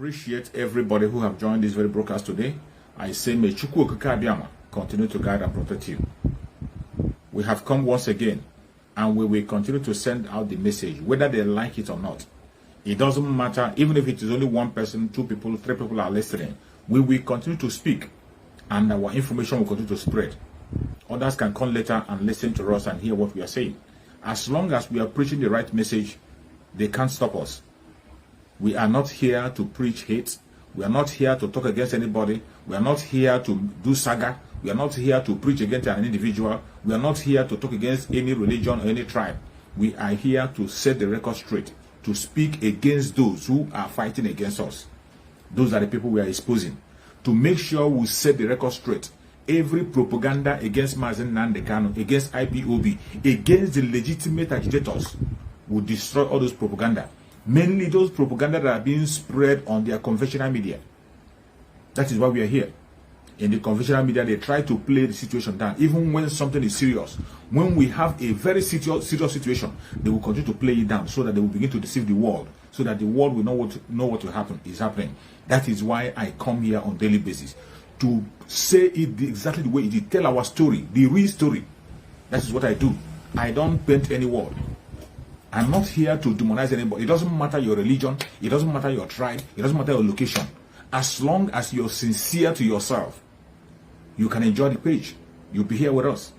appreciate everybody who have joined this very broadcast today. I say may Chukwu Okike Abiama continue to guide and protect you. We have come once again, and we will continue to send out the message, whether they like it or not. It doesn't matter, even if it is only one person, two people, three people are listening. We will continue to speak, and our information will continue to spread. Others can come later and listen to us and hear what we are saying. As long as we are preaching the right message, they can't stop us. We are not here to preach hate. We are not here to talk against anybody. We are not here to do saga. We are not here to preach against an individual. We are not here to talk against any religion or any tribe. We are here to set the record straight, to speak against those who are fighting against us. Those are the people we are exposing. To make sure we set the record straight. Every propaganda against Mazen Nnamdi Kanu, against IPOB, against the legitimate agitators will destroy all those propaganda. Mainly those propaganda that are being spread on their conventional media. That is why we are here. In the conventional media, they try to play the situation down, even when something is serious. When we have a very serious situation, they will continue to play it down so that they will begin to deceive the world, so that the world will know what will happen is happening. That is why I come here on a daily basis to say it exactly the way it is, tell our story, the real story. That is what I do. I don't paint any word. I'm not here to demonize anybody. It doesn't matter your religion. It doesn't matter your tribe. It doesn't matter your location. As long as you're sincere to yourself, you can enjoy the page. You'll be here with us.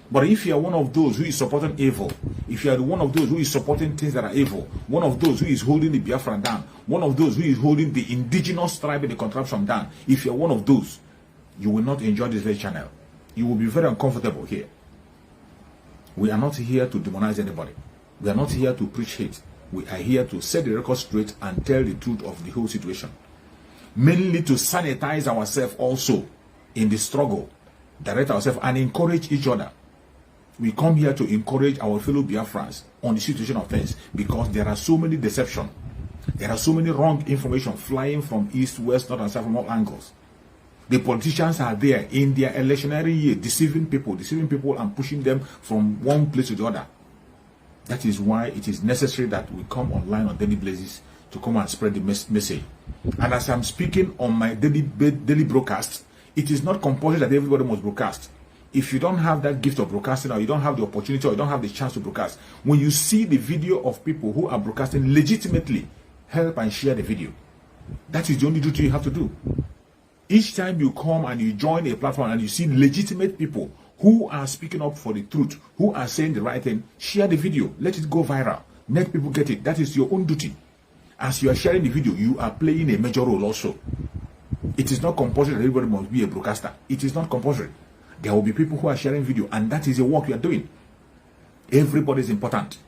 But if you are one of those who is supporting evil, if you are one of those who is supporting things that are evil, one of those who is holding the Biafra down, one of those who is holding the indigenous tribe and the contraption down, if you are one of those, you will not enjoy this very channel. You will be very uncomfortable here. We are not here to demonize anybody. We are not here to preach hate. We are here to set the record straight and tell the truth of the whole situation. Mainly to sanitize ourselves also in the struggle, direct ourselves and encourage each other. We come here to encourage our fellow Biafrans on the situation of things, because there are so many deception. There are so many wrong information flying from east, west, north and south from all angles. The politicians are there in their electionary year deceiving people and pushing them from one place to the other. That is why it is necessary that we come online on daily basis to come and spread the message. And as I'm speaking on my daily broadcast, it is not compulsory that everybody must broadcast. If you don't have that gift of broadcasting, or you don't have the opportunity, or you don't have the chance to broadcast, when you see the video of people who are broadcasting legitimately, help and share the video. That is the only duty you have to do. Each time you come and you join a platform and you see legitimate people who are speaking up for the truth, who are saying the right thing, share the video. Let it go viral. Let people get it. That is your own duty. As you are sharing the video, you are playing a major role also. It is not compulsory that everybody must be a broadcaster. It is not compulsory. There will be people who are sharing video, and that is the work you are doing. Everybody is important.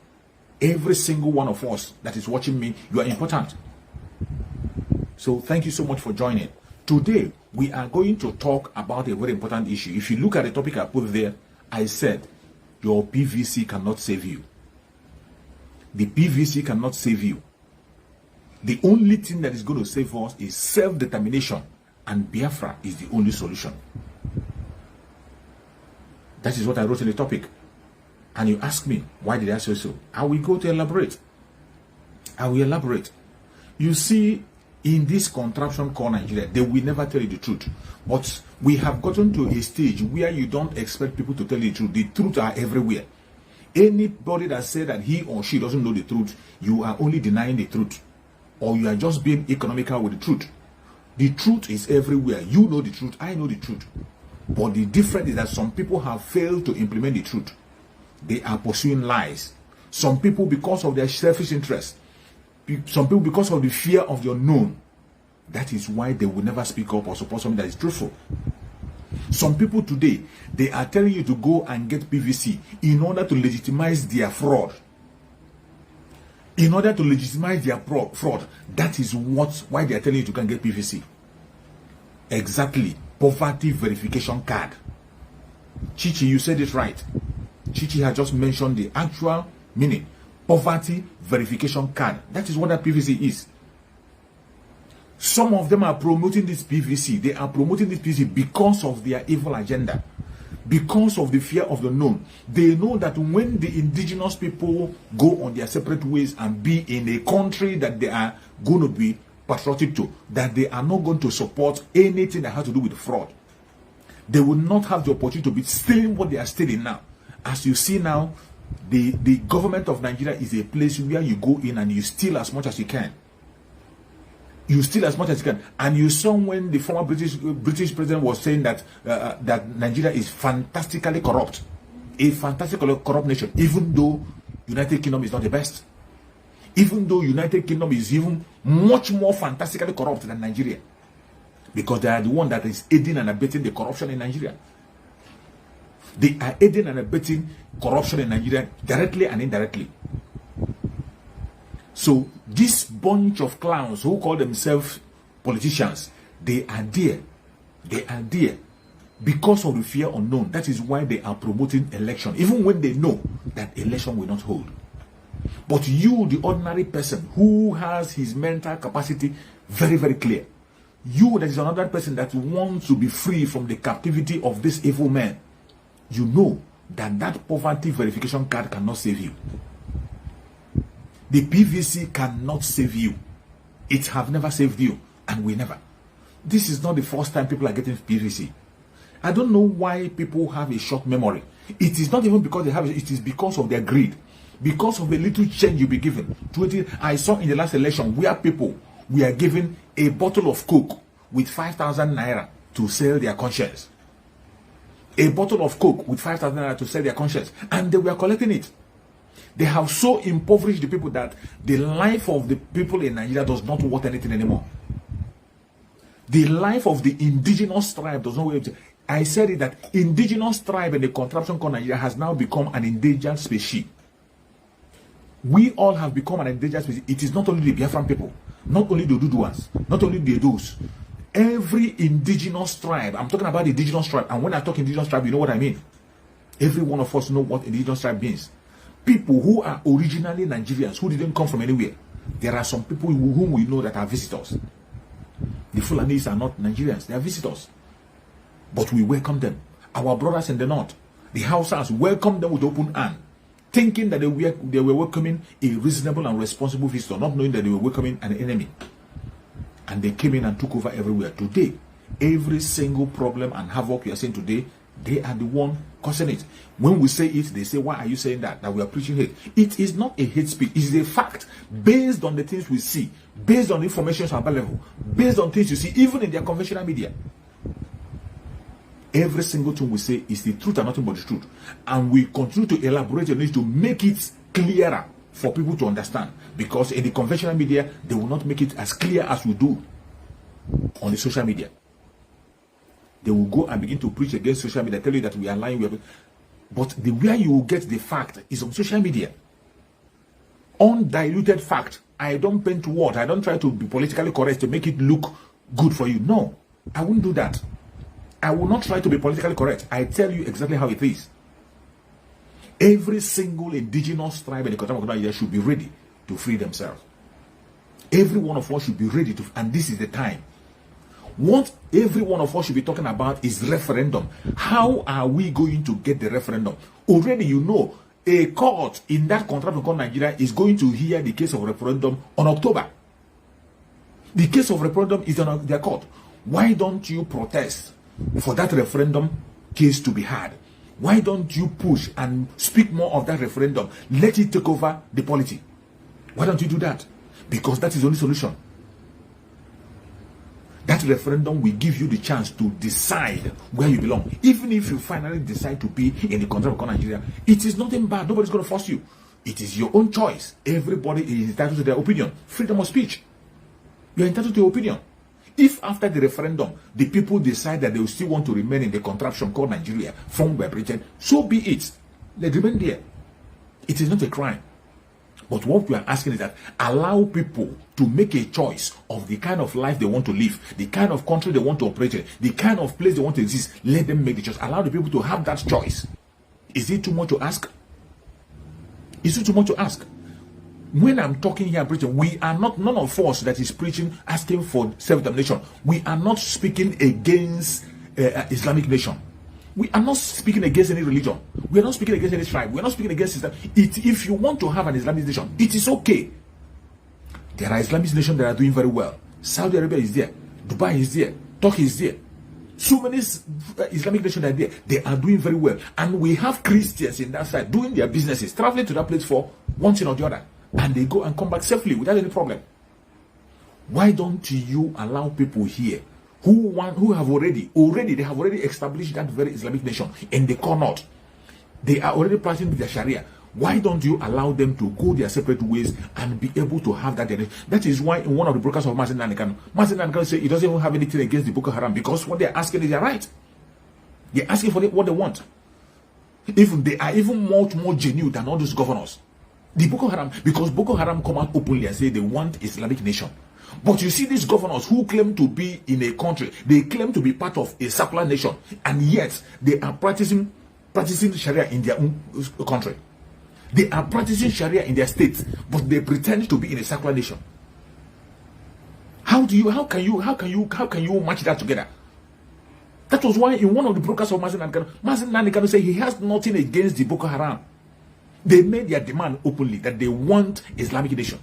Every single one of us that is watching me, you are important. So thank you so much for joining. Today, we are going to talk about a very important issue. If you look at the topic I put there, I said, your PVC cannot save you. The PVC cannot save you. The only thing that is going to save us is self-determination, and Biafra is the only solution. That is what I wrote in the topic. And you ask me, why did I say so? I will go to elaborate. I will elaborate. You see, in this contraption called Nigeria, they will never tell you the truth. But we have gotten to a stage where you don't expect people to tell you the truth. The truth are everywhere. Anybody that says that he or she doesn't know the truth, you are only denying the truth. Or you are just being economical with the truth. The truth is everywhere. You know the truth. I know the truth. But the difference is that some people have failed to implement the truth. They are pursuing lies. Some people, because of their selfish interest, some people because of the fear of the unknown, that is why they will never speak up or support something that is truthful. Some people today, they are telling you to go and get PVC in order to legitimize their fraud. In order to legitimize their fraud, that is why they are telling you to go and get PVC. Exactly. Poverty verification card. Chichi, you said it right. Chichi has just mentioned the actual meaning. Poverty verification card. That is what that PVC is. Some of them are promoting this PVC. They are promoting this PVC because of their evil agenda. Because of the fear of the known. They know that when the indigenous people go on their separate ways and be in a country that they are going to be patriotic to, that they are not going to support anything that has to do with fraud. They will not have the opportunity to be stealing what they are stealing now. As you see now, the government of Nigeria is a place where you go in and you steal as much as you can. You steal as much as you can. And you saw when the former British president was saying that that Nigeria is fantastically corrupt, a fantastically corrupt nation, even though United Kingdom is not the best. Even though United Kingdom is even much more fantastically corrupt than Nigeria, because they are the one that is aiding and abetting the corruption in Nigeria. They are aiding and abetting corruption in Nigeria directly and indirectly. So this bunch of clowns who call themselves politicians, they are there. They are there because of the fear unknown. That is why they are promoting election, even when they know that election will not hold. But you, the ordinary person who has his mental capacity very, very clear, you that is another person that wants to be free from the captivity of this evil man, you know that that poverty verification card cannot save you. The PVC cannot save you. It have never saved you, and will never. This is not the first time people are getting PVC. I don't know why people have a short memory. It is not even because they have it, it is because of their greed. Because of the little change you'll be given. I saw in the last election where people were given a bottle of Coke with 5,000 naira to sell their conscience. A bottle of Coke with 5,000 naira to sell their conscience. And they were collecting it. They have so impoverished the people that the life of the people in Nigeria does not worth anything anymore. The life of the indigenous tribe does not worth anything. I said it that indigenous tribe in the contraption called Nigeria has now become an endangered species. We all have become an endangered species. It is not only the Biafran people, not only the Duduans, not only the Edos. Every indigenous tribe, I'm talking about the indigenous tribe, and when I talk indigenous tribe, you know what I mean. Every one of us know what indigenous tribe means. People who are originally Nigerians, who didn't come from anywhere. There are some people whom we know that are visitors. The Fulanis are not Nigerians, they are visitors. But we welcome them. Our brothers in the north, the Hausas, welcome them with open hand, thinking that they were welcoming a reasonable and responsible visitor, not knowing that they were welcoming an enemy. And they came in and took over everywhere. Today, every single problem and havoc you are seeing today, they are the one causing it. When we say it, they say, why are you saying that? That we are preaching hate. It is not a hate speech. It is a fact based on the things we see, based on information available, based on things you see, even in their conventional media. Every single thing we say is the truth and nothing but the truth. And we continue to elaborate on it to make it clearer for people to understand. Because in the conventional media, they will not make it as clear as we do on the social media. They will go and begin to preach against social media, tell you that we are lying. But the way you will get the fact is on social media. Undiluted fact. I don't paint words. I don't try to be politically correct to make it look good for you. No, I won't do that. I will not try to be politically correct. I tell you exactly how it is. Every single indigenous tribe in the country of Nigeria should be ready to free themselves. Every one of us should be ready to, and this is the time. What every one of us should be talking about is referendum. How are we going to get the referendum? Already you know, a court in that country called Nigeria is going to hear the case of referendum on October. The case of referendum is on their court. Why don't you protest for that referendum case to be heard? Why don't you push and speak more of that referendum? Let it take over the polity. Why don't you do that? Because that is the only solution. That referendum will give you the chance to decide where you belong. Even if you finally decide to be in the country of Nigeria, it is nothing bad. Nobody's going to force you. It is your own choice. Everybody is entitled to their opinion. Freedom of speech. You are entitled to your opinion. If after the referendum, the people decide that they will still want to remain in the contraption called Nigeria, formed by Britain, so be it. Let remain there. It is not a crime. But what we are asking is that allow people to make a choice of the kind of life they want to live, the kind of country they want to operate in, the kind of place they want to exist. Let them make the choice. Allow the people to have that choice. Is it too much to ask? Is it too much to ask? When I'm talking here, Britain, we are not, none of us that is preaching, asking for self-determination. We are not speaking against Islamic nation. We are not speaking against any religion. We are not speaking against any tribe. We are not speaking against Islam. If you want to have an Islamic nation, it is okay. There are Islamic nations that are doing very well. Saudi Arabia is there. Dubai is there. Turkey is there. So many Islamic nations are there. They are doing very well. And we have Christians in that side doing their businesses, traveling to that place for one thing or the other. And they go and come back safely without any problem. Why don't you allow people here who have already established that very Islamic nation in the core north? They are already practicing their Sharia. Why don't you allow them to go their separate ways and be able to have that generation? That is why in one of the brokers of Mazen Nanikano said he doesn't even have anything against the Boko Haram, because what they're asking is their right. They're asking for what they want. Even they are even much more genuine than all those governors. The Boko Haram, because Boko Haram come out openly and say they want Islamic nation. But you see these governors who claim to be in a country, they claim to be part of a secular nation, and yet they are practicing Sharia in their own country. They are practicing Sharia in their states, but they pretend to be in a secular nation. How can you match that together? That was why in one of the broadcasts of Mazen Nanikano said he has nothing against the Boko Haram. They made their demand openly that they want Islamic nation.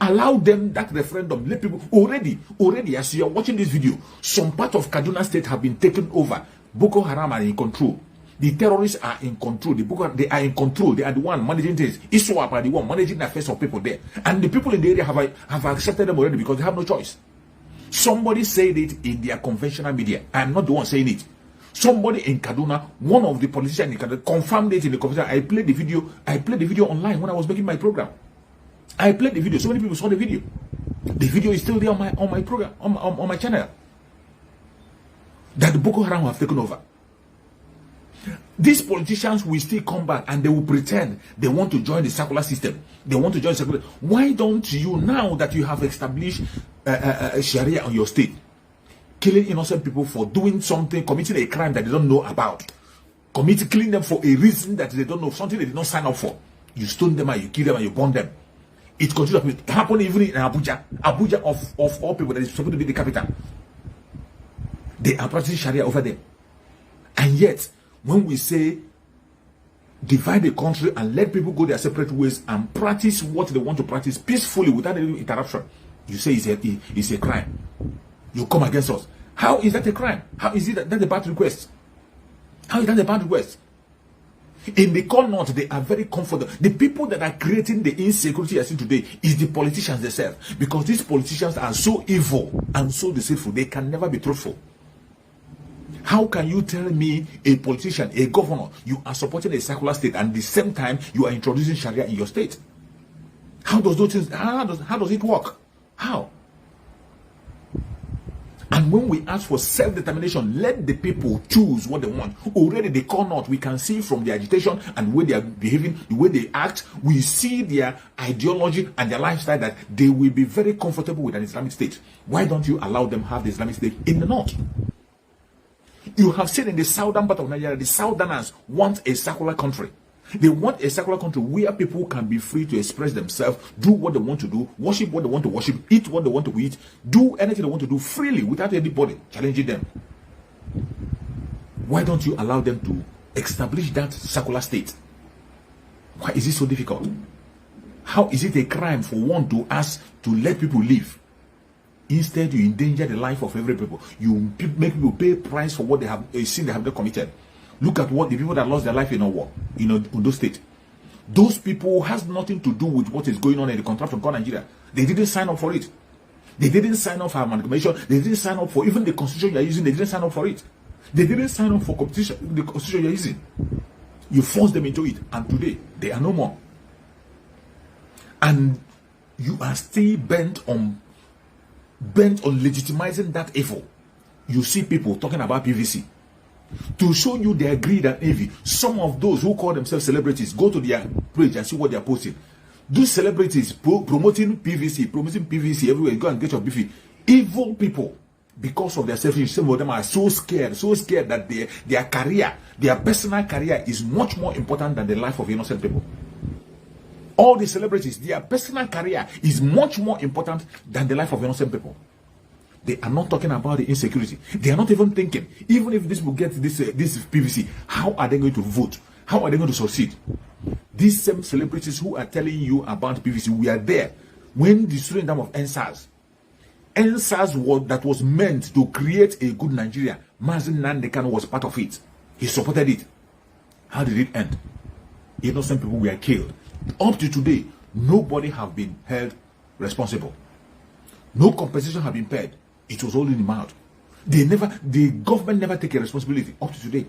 Allow them that referendum. Let people already as you are watching this video, some part of Kaduna state have been taken over. Boko Haram are in control. The terrorists are in control. They are in control. They are the one managing things. ISWAP are the one managing the affairs of people there. And the people in the area have accepted them already because they have no choice. Somebody said it in their conventional media. I am not the one saying it. Somebody in Kaduna, one of the politicians in Kaduna, confirmed it in the convention. I played the video online when I was making my program. I played the video. So many people saw the video. The video is still there on my program, on my channel. That the Boko Haram have taken over. These politicians will still come back and they will pretend they want to join the secular system. They want to join the secular. Why don't you, now that you have established Sharia on your state, killing innocent people for doing something, committing a crime that they don't know about, killing them for a reason that they don't know, something they did not sign up for, you stone them and you kill them and you burn them. It continues to happen even in Abuja of all people that is supposed to be the capital. They are practicing Sharia over there. And yet, when we say divide the country and let people go their separate ways and practice what they want to practice peacefully without any interruption, you say it's a crime. You come against us. How is that a crime? How is it that a bad request? How is that a bad request? In the core north, they are very comfortable. The people that are creating the insecurity I see today is the politicians themselves, because these politicians are so evil and so deceitful, they can never be truthful. How can you tell me, a politician, a governor, you are supporting a secular state and at the same time you are introducing Sharia in your state? How does those things, how does it work? How? And when we ask for self-determination, let the people choose what they want. Already they call not. We can see from the agitation and the way they are behaving, the way they act, we see their ideology and their lifestyle that they will be very comfortable with an Islamic state. Why don't you allow them have the Islamic state in the north? You have seen in the southern part of Nigeria, the southerners want a secular country. They want a secular country where people can be free to express themselves, do what they want to do, worship what they want to worship, eat what they want to eat, do anything they want to do freely without anybody challenging them. Why don't you allow them to establish that secular state? Why is it so difficult? How is it a crime for one to ask to let people live? Instead, you endanger the life of every people. You make people pay price for what they have, a sin they have not committed. Look at what the people that lost their life in a war, in Ondo State. Those people has nothing to do with what is going on in the contract called Nigeria. They didn't sign up for it. They didn't sign up for amalgamation. They didn't sign up for even the constitution you are using. They didn't sign up for it. They didn't sign up for competition, the constitution you are using. You forced them into it, and today they are no more. And you are still bent on legitimizing that evil. You see people talking about PVC. To show you their greed and envy, some of those who call themselves celebrities, go to their page and see what they are posting. Those celebrities promoting PVC everywhere. Go and get your beefy. Evil people, because of their selfish, some of them are so scared that their career, their personal career is much more important than the life of innocent people. All the celebrities, their personal career is much more important than the life of innocent people. They are not talking about the insecurity. They are not even thinking, even if this will get this PVC, how are they going to vote? How are they going to succeed? These same celebrities who are telling you about PVC, we are there when the student of NSAS, NSAS that was meant to create a good Nigeria, Mazi Nnamdi Kanu was part of it. He supported it. How did it end? Innocent people were killed. Up to today, nobody have been held responsible. No compensation have been paid. It was all in the mouth. The government never take a responsibility up to today.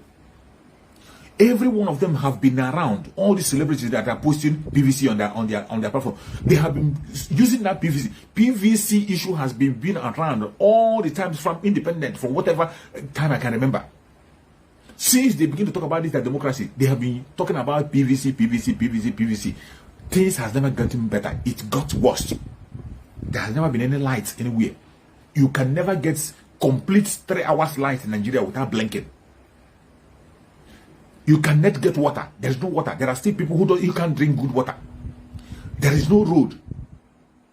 Every one of them have been around. All the celebrities that are posting PVC on their platform, they have been using that PVC. PVC issue has been around all the times from independent, from whatever time I can remember. Since they begin to talk about this as democracy, they have been talking about PVC. Things has never gotten better. It got worse. There has never been any light anywhere. You can never get complete 3 hours light in Nigeria without blinking. You cannot get water. There is no water. There are still people you can't drink good water. There is no road.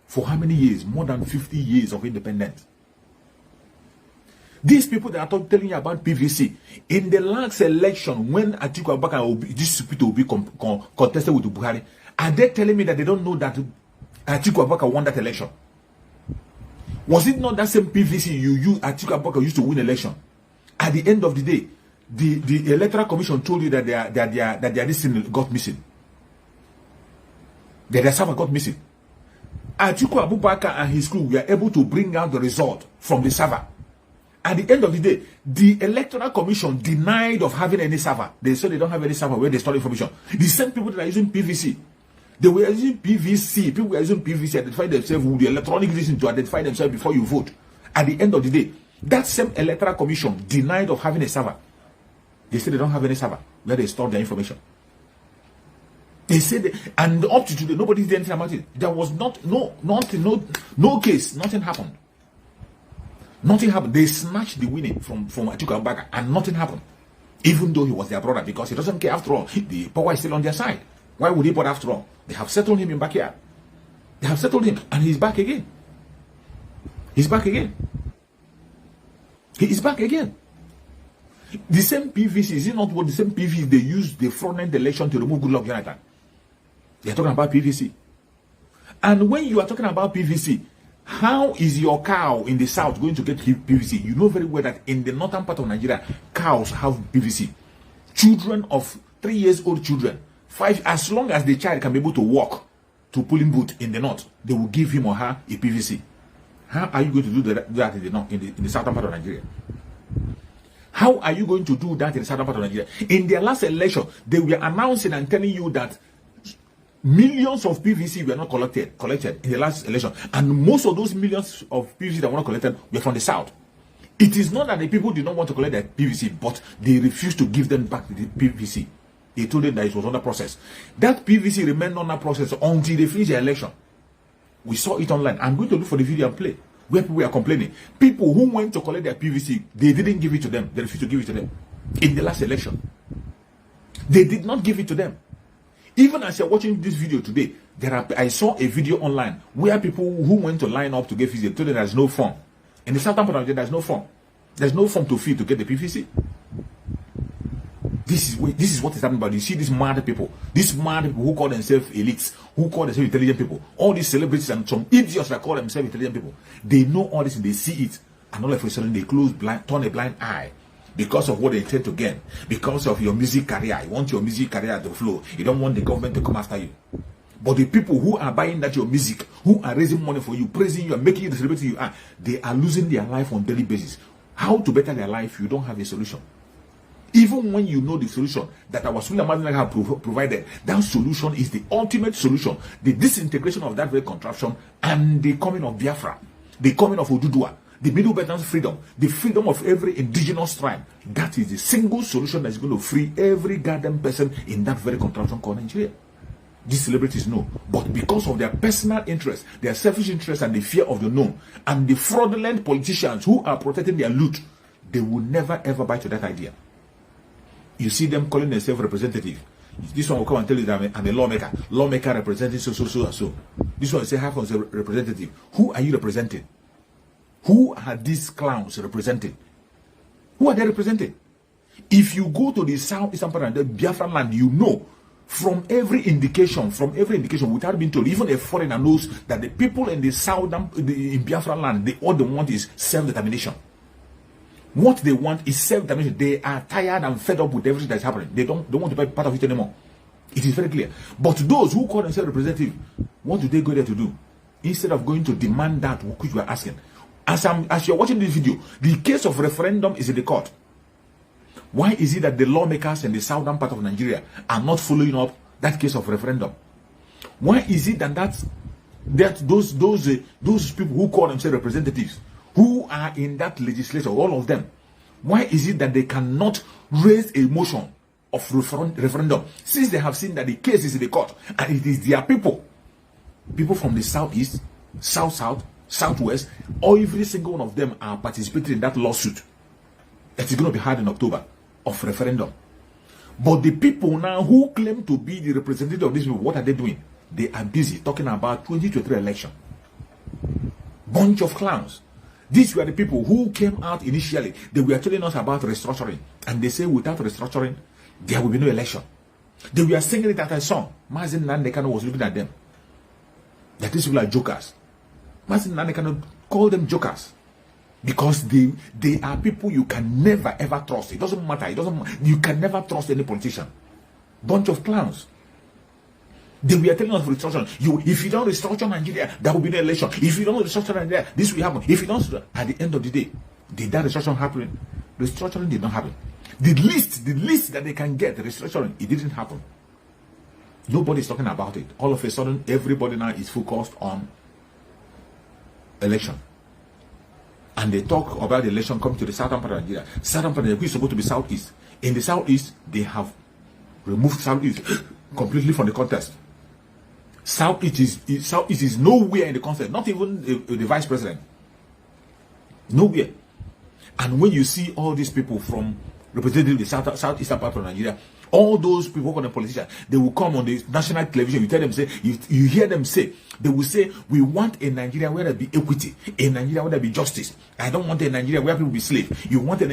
For how many years? More than 50 years of independence. These people that are telling you about PVC, in the last election, when Atiku Abubakar, this people will be contested with Buhari, are they telling me that they don't know that Atiku Abubakar won that election? Was it not that same PVC Atiku Abubakar used to win election? At the end of the day, the electoral commission told you that their this thing got missing. That their server got missing. Atiku Abubakar and his crew were able to bring out the result from the server. At the end of the day, the electoral commission denied of having any server. They said they don't have any server where they store information. The same people that are using PVC, they were using PVC. People were using PVC to identify themselves with the electronic reason to identify themselves before you vote. At the end of the day, that same electoral commission denied of having a server. They said they don't have any server where they store their information. They said, and up to today, nobody did anything about it. There was no case, nothing happened. Nothing happened. They snatched the winning from Atiku Abubakar and nothing happened. Even though he was their brother, because he doesn't care after all. The power is still on their side. Why would he bother after all? They have settled him in backyard. They have settled him and he's back again. He's back again. He is back again. The same PVC, is it not what the same PVC they used the fraudulent election to remove Goodluck Jonathan? They are talking about PVC. And when you are talking about PVC, how is your cow in the south going to get PVC? You know very well that in the northern part of Nigeria, cows have PVC. Children of 3 years old children, 5, as long as the child can be able to walk to polling booth in the north, they will give him or her a PVC. How are you going to do that in the north, in the southern part of Nigeria? How are you going to do that in the southern part of Nigeria? In their last election, they were announcing and telling you that millions of PVC were not collected in the last election, and most of those millions of PVC that were not collected were from the south. It is not that the people did not want to collect their PVC, but they refused to give them back the PVC. They told them that it was under process. That PVC remained under process until they finished the election. We saw it online. I'm going to look for the video and play where people are complaining. People who went to collect their PVC, they didn't give it to them. They refused to give it to them in the last election. They did not give it to them. Even as you're watching this video today, I saw a video online where people who went to line up to get PVC told them there's no form. In the southern part of Nigeria, there's no form. There's no form to fill to get the PVC. This is what is happening. But you see these mad people who call themselves elites, who call themselves intelligent people, all these celebrities and some idiots that call themselves intelligent people, they know all this and they see it, and all of a sudden they turn a blind eye. Because of what they intend to gain, because of your music career. You want your music career to flow. You don't want the government to come after you. But the people who are buying that your music, who are raising money for you, praising you, and making you the celebrity you are, they are losing their life on a daily basis. How to better their life? You don't have a solution. Even when you know the solution that our Suleiman have provided, that solution is the ultimate solution. The disintegration of that very contraption and the coming of Biafra, the coming of Odudua, the Middle Belt's freedom, the freedom of every indigenous tribe. That is the single solution that is going to free every goddamn person in that very contraption called Nigeria. These celebrities know, but because of their personal interest, their selfish interest, and the fear of the known, and the fraudulent politicians who are protecting their loot, they will never ever buy to that idea. You see them calling themselves representative. This one will come and tell you that I'm a lawmaker representing so. This one will say, "Half of a representative." Who are you representing? Who are these clowns representing? Who are they representing? If you go to the southeastern part of the Biafra land, you know From every indication, without being told, even a foreigner knows that the people in the southern, in Biafra land, all they want is self-determination. What they want is self-determination. They are tired and fed up with everything that's happening. They don't want to be part of it anymore. It is very clear. But those who call themselves representative, what do they go there to do? Instead of going to demand that which we are asking. As you're watching this video, the case of referendum is in the court. Why is it that the lawmakers in the southern part of Nigeria are not following up that case of referendum? Why is it that those people who call themselves representatives, who are in that legislature, all of them, why is it that they cannot raise a motion of referendum, since they have seen that the case is in the court and it is their people from the southeast, south, southwest, or every single one of them are participating in that lawsuit that is going to be held in October of referendum? But the people now who claim to be the representative of these people, what are they doing? They are busy talking about 2023 election. Bunch of clowns. These were the people who came out initially. They were telling us about restructuring, and they say without restructuring there will be no election. They were singing it at a song. Mazin Nandekano was looking at them, that these people are jokers. Mazin Nandekano called them jokers because they are people you can never ever trust. It doesn't matter. You can never trust any politician. Bunch of clowns. They were telling us restructuring. If you don't restructure Nigeria, there will be no election. If you don't restructure Nigeria, this will happen. If you don't, at the end of the day, did that restructuring happen? Restructuring did not happen. The least that they can get, the restructuring, it didn't happen. Nobody's talking about it. All of a sudden, everybody now is focused on election. And they talk about the election coming to the southern part of Nigeria. Southern part of Nigeria is supposed to be southeast. In the southeast, they have removed southeast completely from the contest. Southeast is nowhere in the contest, not even the vice president. Nowhere. And when you see all these people from representing the southeastern part of Nigeria, all those people who are politicians, they will come on the national television. You tell them, say, you hear them say, they will say, we want a Nigeria where there be equity, a Nigeria where there be justice. I don't want a Nigeria where people be slaves. You want a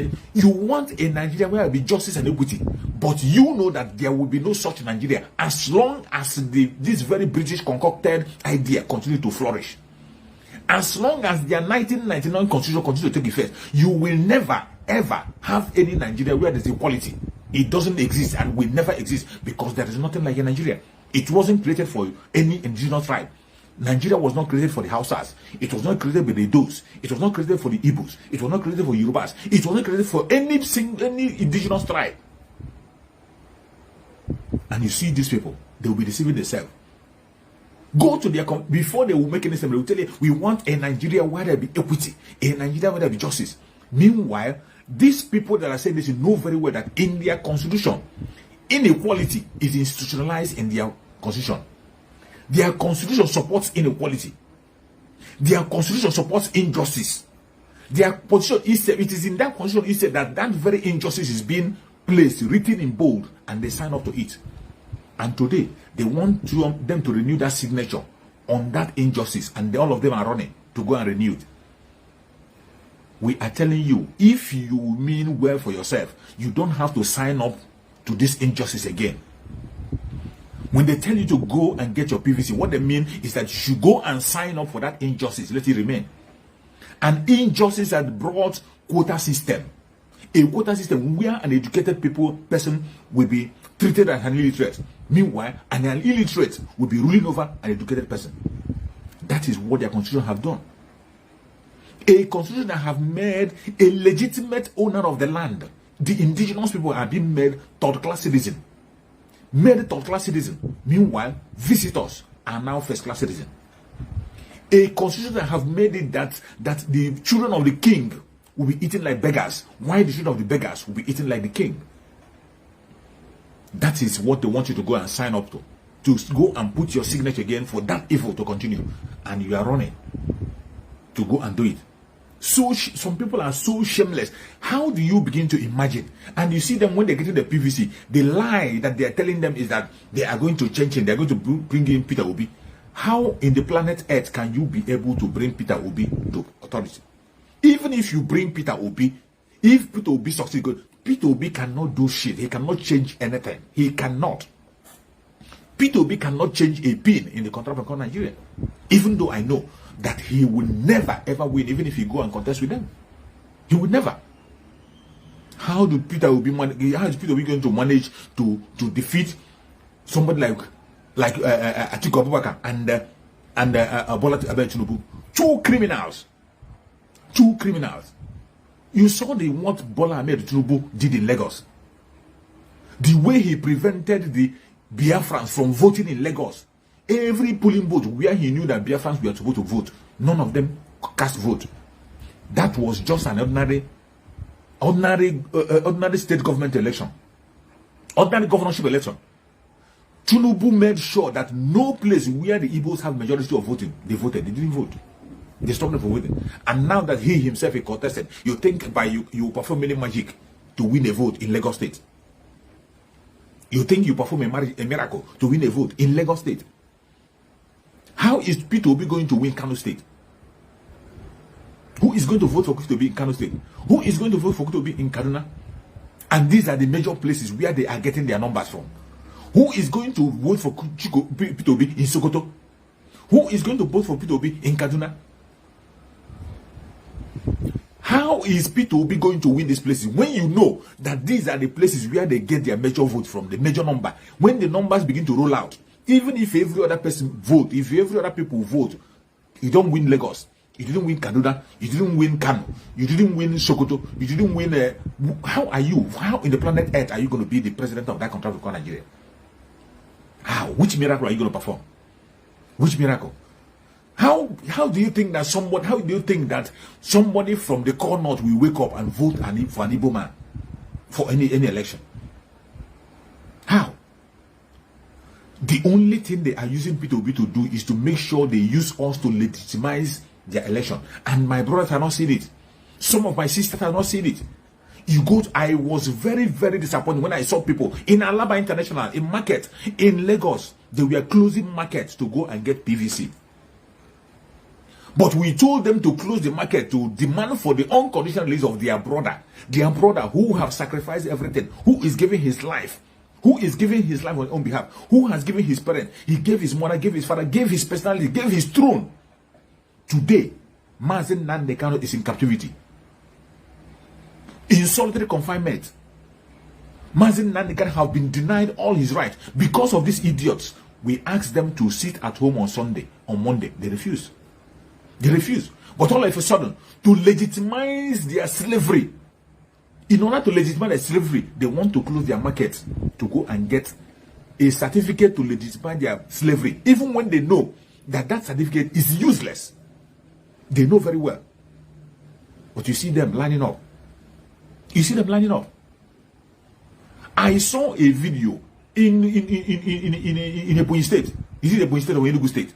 Nigeria where there be justice and equity. But you know that there will be no such Nigeria as long as this very British concocted idea continue to flourish. As long as their 1999 constitution continues to take effect, you will never ever have any Nigeria where there's equality. It doesn't exist and will never exist because there is nothing like a Nigeria. It wasn't created for any indigenous tribe. Nigeria was not created for the Hausas. It was not created by the Dos. It was not created for the Igbos. It was not created for Yorubas. It was not created for any indigenous tribe. And you see these people, they will be deceiving themselves. Go to their before they will make any statement. They will tell you, we want a Nigeria where there be equity, a Nigeria where there be justice. Meanwhile, these people that are saying this know very well that in their constitution, inequality is institutionalized in their constitution. Their constitution supports inequality. Their constitution supports injustice. Their position is it is in that constitution is said that very injustice is being placed, written in bold, and they sign up to it. And today they want them to renew that signature on that injustice, and all of them are running to go and renew it. We are telling you, if you mean well for yourself, you don't have to sign up to this injustice again. When they tell you to go and get your PVC, what they mean is that you should go and sign up for that injustice. Let it remain. An injustice that brought quota system. A quota system where an educated person will be treated as an illiterate. Meanwhile, an illiterate will be ruling over an educated person. That is what their constitution have done. A constitution that have made a legitimate owner of the land. The indigenous people are being made third-class citizens. Made third-class citizens. Meanwhile, visitors are now first-class citizens. A constitution that have made it that the children of the king will be eaten like beggars, while the children of the beggars will be eaten like the king. That is what they want you to go and sign up to go and put your signature again for that evil to continue. And you are running to go and do it. So some people are so shameless. How do you begin to imagine? And you see them when they get to the PVC, the lie that they are telling them is that they are going to change it. They are going to bring in Peter Obi. How in the planet Earth can you be able to bring Peter Obi to authority? Even if you bring Peter Obi, if Peter Obi succeeds, Peter Obi cannot do shit. He cannot change anything. He cannot. Peter Obi cannot change a pin in the contract of Nigeria, even though I know that he will never ever win, even if he go and contest with them. He will never. How is Peter Obi going to manage to defeat somebody like Atiku Abubakar and Bola Tinubu? Two criminals. You saw what Bola Ahmed Tinubu did in Lagos. The way he prevented the Biafrans from voting in Lagos. Every polling booth where he knew that Biafrans were supposed to vote, none of them cast vote. That was just an ordinary state government election, ordinary governorship election. Tinubu made sure that no place where the Igbos have majority of voting, they voted. They didn't vote. They stopped them from voting. And now that he himself is contested, you think by you perform many magic to win a vote in Lagos State. You think you perform a miracle to win a vote in Lagos State. How is Peter Obi going to win Kano State? Who is going to vote for Peter Obi in Kano State? Who is going to vote for Peter Obi in Kaduna? And these are the major places where they are getting their numbers from. Who is going to vote for Peter Obi in Sokoto? Who is going to vote for Peter Obi in Kaduna? How is Peter Obi going to win these places when you know that these are the places where they get their major vote from, the major number? When the numbers begin to roll out, even if every other person vote, if every other people vote, you don't win Lagos, you didn't win Kaduna, you didn't win Kano, you didn't win Sokoto, you didn't win. How in the planet Earth are you going to be the president of that country called Nigeria? How? Which miracle are you going to perform? Which miracle? How do you think that somebody from the core north will wake up and vote for an Igbo man for any election? How? The only thing they are using Peter Obi to do is to make sure they use us to legitimize their election. And my brothers have not seen it. Some of my sisters have not seen it. I was very, very disappointed when I saw people in Alaba International, in market, in Lagos. They were closing markets to go and get PVC. But we told them to close the market to demand for the unconditional release of their brother who have sacrificed everything, who is giving his life on his own behalf, who has given his parents, he gave his mother, gave his father, gave his personality, gave his throne. Today, Mazen Nnamdi Kanu is in captivity, in solitary confinement. Mazen Nnamdi Kanu have been denied all his rights because of these idiots. We asked them to sit at home on Monday. They refused. But all of a sudden, to legitimize their slavery, in order to legitimize their slavery, they want to close their markets to go and get a certificate to legitimize their slavery, even when they know that certificate is useless. They know very well. But you see them lining up. I saw a video in Ebonyi State. Is it Ebonyi State or Enugu State?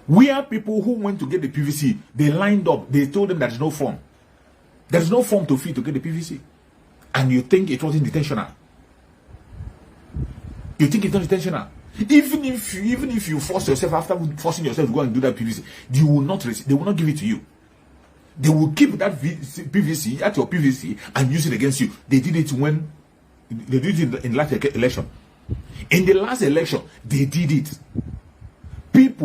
Where people who went to get the PVC, they lined up. They told them there's no form. There's no form to fill to get the PVC. And you think it wasn't intentional. You think it's not intentional. Even if you force yourself, after forcing yourself to go and do that PVC, they will not give it to you. They will keep that PVC at your PVC and use it against you. They did it when they did it in the last election. In the last election, they did it.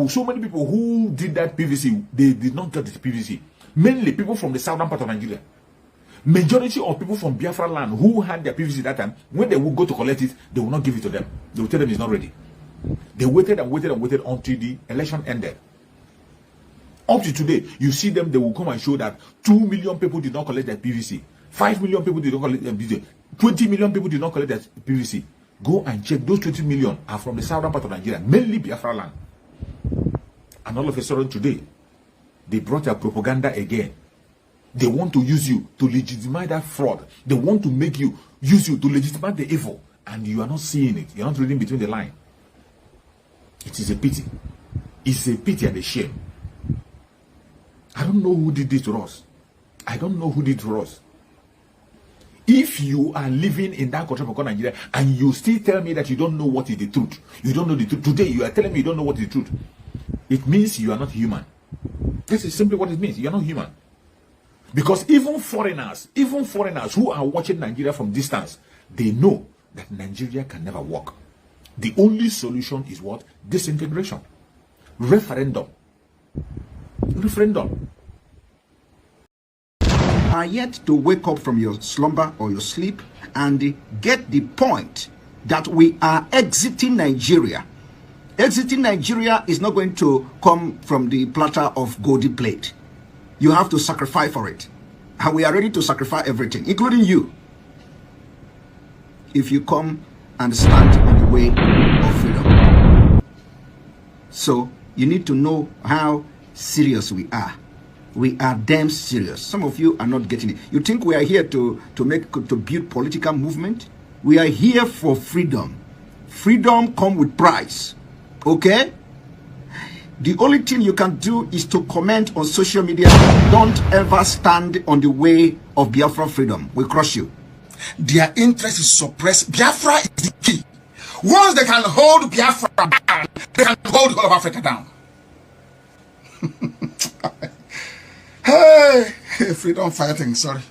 So many people who did that PVC, they did not get the PVC. Mainly people from the southern part of Nigeria. Majority of people from Biafra land who had their PVC that time, when they will go to collect it, they will not give it to them. They will tell them it's not ready. They waited until the election ended. Up to today, you see them, they will come and show that 2 million people did not collect their PVC. 5 million people did not collect their PVC. 20 million people did not collect their PVC. Go and check. Those 20 million are from the southern part of Nigeria, mainly Biafra land. And all of a sudden today, they brought their propaganda again. They want to use you to legitimize that fraud. They want to use you to legitimize the evil. And you are not seeing it. You are not reading between the lines. It is a pity. It's a pity and a shame. I don't know who did this to us. If you are living in that country called Nigeria and you still tell me that you don't know what is the truth, you don't know the truth. Today you are telling me you don't know what is the truth. It means you are not human. This is simply what it means. You are not human. Because even foreigners who are watching Nigeria from distance, they know that Nigeria can never work. The only solution is what? Disintegration. Referendum. Referendum. Are yet to wake up from your slumber or your sleep and get the point that we are exiting Nigeria. Exiting Nigeria is not going to come from the platter of golden plate. You have to sacrifice for it. And we are ready to sacrifice everything, including you, if you come and stand on the way of freedom. So you need to know how serious we are. We are damn serious. Some of you are not getting it. You think we are here to build political movement? We are here for freedom. Freedom comes with price. Okay? The only thing you can do is to comment on social media. Don't ever stand on the way of Biafra freedom. We crush you. Their interest is suppressed. Biafra is the key. Once they can hold Biafra down, they can hold all of Africa down. Hey, freedom fighting, sorry.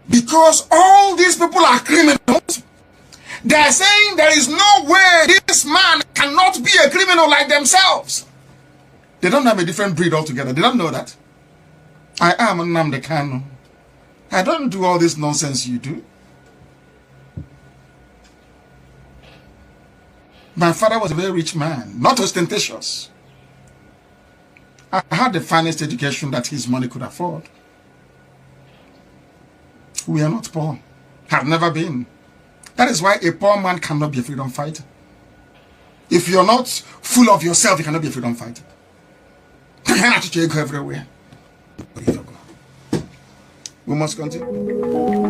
Because all these people are criminals, they are saying there is no way this man cannot be a criminal like themselves. They don't have a different breed altogether. They don't know that. I am Nnamdi Kanu. I don't do all this nonsense you do. My father was a very rich man, not ostentatious. I had the finest education that his money could afford. We are not poor. Have never been. That is why a poor man cannot be a freedom fighter. If you're not full of yourself, you cannot be a freedom fighter. You cannot go everywhere. We must continue.